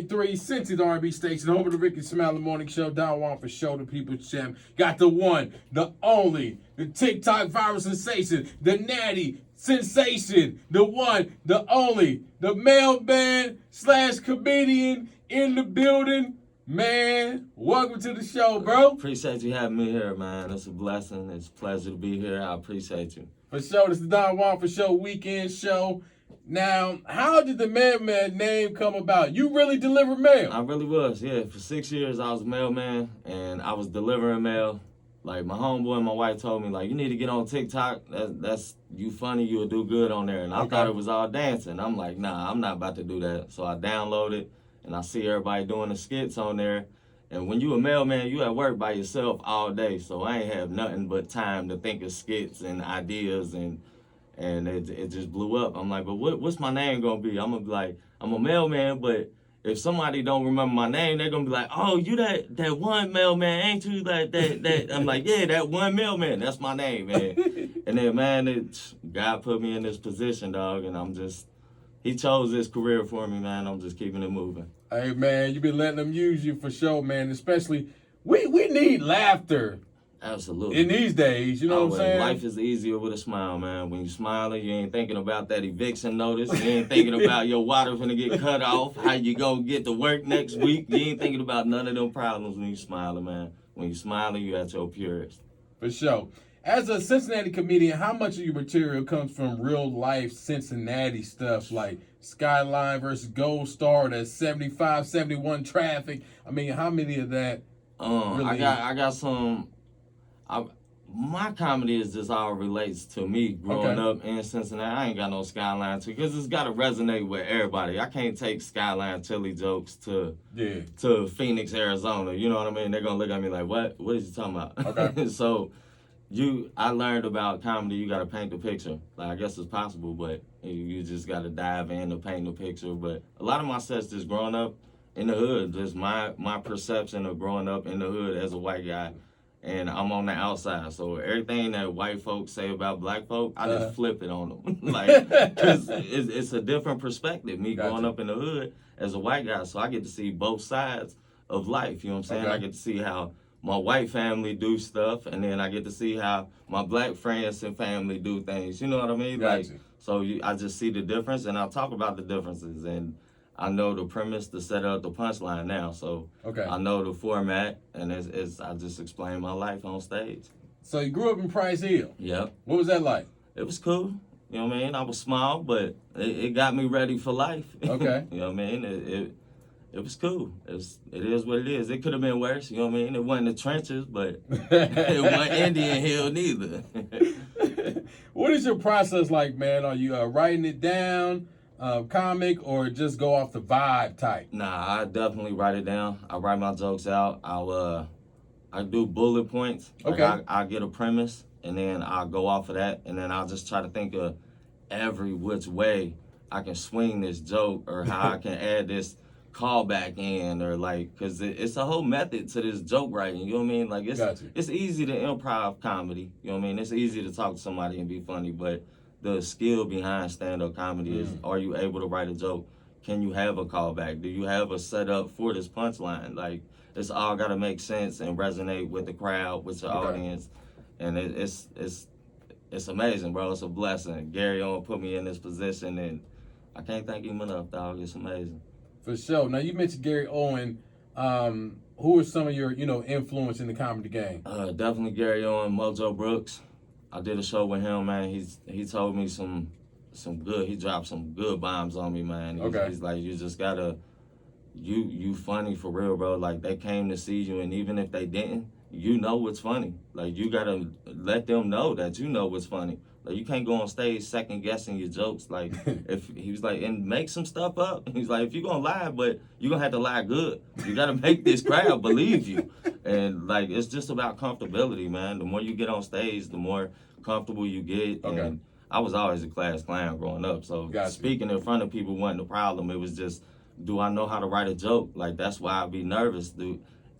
3 Cincy's R&B station, home of the Ricky Smiley Morning Show. Juan Fasho, the People's Champ. Got the one, the only, the TikTok viral sensation, the natty sensation, the one, the only, the mailman slash comedian in the building. Man, welcome to the show, bro. Appreciate you having me here, man. It's a blessing. It's a pleasure to be here. I appreciate you. For sure, this is the Juan Fasho weekend show. Now, how did the mailman name come about? You really deliver mail? I really was, yeah. For 6 years, I was a mailman, and I was delivering mail. Like, my homeboy and my wife told me, like, you need to get on TikTok. That's you funny. You'll do good on there. And I thought it was all dancing. I'm like, nah, I'm not about to do that. So I downloaded, and I see everybody doing the skits on there. And when you a mailman, you at work by yourself all day. So I ain't have nothing but time to think of skits and ideas, and it just blew up. I'm like, but what's my name gonna be? I'm gonna be like, I'm a mailman, but if somebody don't remember my name, they're gonna be like, oh, you that one mailman, ain't you? That I'm like, yeah, that one mailman, that's my name, man. And then, man, God put me in this position, dog, and he chose this career for me, man. I'm just keeping it moving. Hey, man, you been letting them use you for sure, man. Especially, we need laughter. Absolutely. In these days, you know what I'm saying? Life is easier with a smile, man. When you smiling, you ain't thinking about that eviction notice. You ain't thinking about your water finna get cut off, how you gonna get to work next week. You ain't thinking about none of them problems when you smiling, man. When you smiling, you at your purest. For sure. As a Cincinnati comedian, how much of your material comes from real life Cincinnati stuff like Skyline versus Gold Star, that 75, 71 traffic? I mean, how many of that really? I got some. My comedy is just all relates to me growing up in Cincinnati. I ain't got no Skyline too, because it's got to resonate with everybody. I can't take Skyline chili jokes to Phoenix, Arizona. You know what I mean? They're going to look at me like, what is you talking about? Okay. So I learned about comedy. You got to paint the picture. Like, I guess it's possible, but you just got to dive in to paint the picture. But a lot of my sets just growing up in the hood, just my perception of growing up in the hood as a white guy. And I'm on the outside, so everything that white folks say about black folk, I just flip it on them. Like, because it's a different perspective, me growing up in the hood as a white guy, so I get to see both sides of life, you know what I'm saying? I get to see how my white family do stuff, and then I get to see how my black friends and family do things, you know what I mean? I just see the difference, and I talk about the differences, and I know the premise, the setup, the punchline now, so I know the format, and I just explain my life on stage. So you grew up in Price Hill? Yep. What was that like? It was cool. You know what I mean? I was small, but it got me ready for life. Okay. You know what I mean? It was cool. It is what it is. It could have been worse. You know what I mean? It wasn't the trenches, but it wasn't Indian Hill neither. What is your process like, man? Are you writing it down? Comic, or just go off the vibe type? Nah, I definitely write it down. I write my jokes out. I do bullet points. I get a premise, and then I'll go off of that, and then I'll just try to think of every which way I can swing this joke, or how I can add this callback in, or like, because it's a whole method to this joke writing. You know what I mean? Like, it's easy to improv comedy. You know what I mean? It's easy to talk to somebody and be funny, but the skill behind stand-up comedy is, are you able to write a joke? Can you have a callback? Do you have a setup for this punchline? Like, it's all got to make sense and resonate with the crowd, with your audience. And it's amazing, bro. It's a blessing. Gary Owen put me in this position, and I can't thank him enough, dog. It's amazing. For sure. Now, you mentioned Gary Owen. Who are some of your, influence in the comedy game? Definitely Gary Owen, Mojo Brooks. I did a show with him, man. He told me some good. He dropped some good bombs on me, man. He's like, you just gotta, you funny for real, bro. Like, they came to see you, and even if they didn't, you know what's funny. Like, you gotta let them know that you know what's funny. Like, you can't go on stage second guessing your jokes. Like, if he was like, and make some stuff up. He's like, if you're gonna lie, but you're gonna have to lie good. You gotta make this crowd believe you. And like, it's just about comfortability, man. The more you get on stage, the more comfortable you get. And I was always a class clown growing up, so speaking in front of people wasn't a problem. It was just, do I know how to write a joke? Like, that's why I'd be nervous.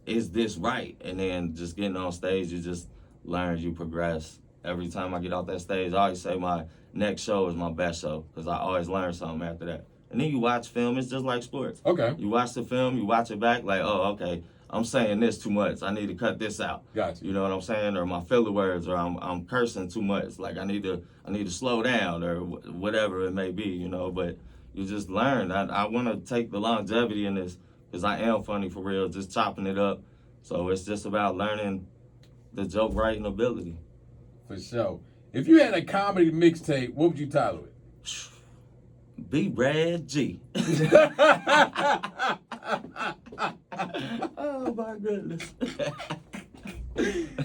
Is this right? And then just getting on stage, you just learn, you progress. Every time I get off that stage, I always say my next show is my best show, because I always learn something after that. and then you watch film. It's just like sports. Okay. You watch the film, you watch it back, like, oh, okay, I'm saying this too much. I need to cut this out. Gotcha. You know what I'm saying? Or my filler words, or I'm cursing too much. Like I need to slow down, or whatever it may be. You know, but you just learn. I want to take the longevity in this because I am funny for real, just chopping it up. So it's just about learning the joke writing ability. For sure. If you had a comedy mixtape, what would you title it? Be Brad G. Oh my goodness.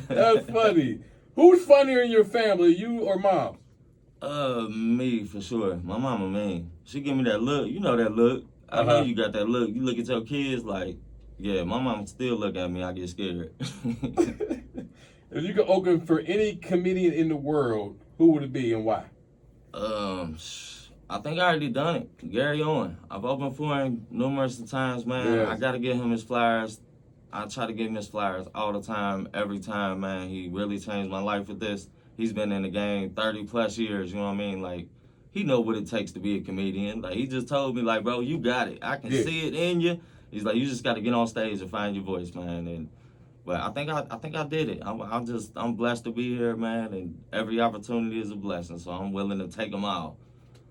That's funny. Who's funnier in your family, you or mom? Me for sure. My mama mean. She give me that look. You know that look. I know you got that look. You look at your kids like, yeah, my mom still look at me. I get scared. If you could open for any comedian in the world, who would it be and why? I think I already done it. Gary Owen. I've opened for him numerous times, man. Yes. I gotta give him his flowers. I try to give him his flowers all the time, every time, man. He really changed my life with this. He's been in the game 30 plus years, you know what I mean? Like, he know what it takes to be a comedian. Like, he just told me, like, bro, you got it. I can see it in you. He's like, you just got to get on stage and find your voice, man. But I think I did it. I'm blessed to be here, man. And every opportunity is a blessing, so I'm willing to take them all.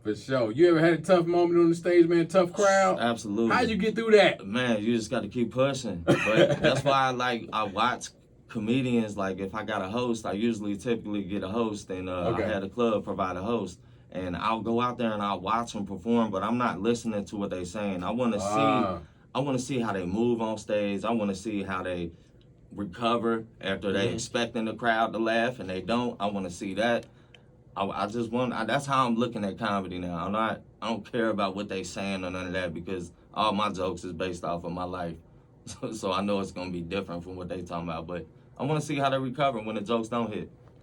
For sure. You ever had a tough moment on the stage, man? Tough crowd? Absolutely. How'd you get through that? Man, you just got to keep pushing. But that's why I watch comedians. Like, if I got a host, I typically get a host, and I had a club provide a host. And I'll go out there and I'll watch them perform, but I'm not listening to what they're saying. I want to see how they move on stage. I want to see how they recover after they expecting the crowd to laugh and they don't. I want to see that. That's how I'm looking at comedy now. I don't care about what they saying or none of that, because all my jokes is based off of my life. So I know it's going to be different from what they talking about, but I want to see how they recover when the jokes don't hit.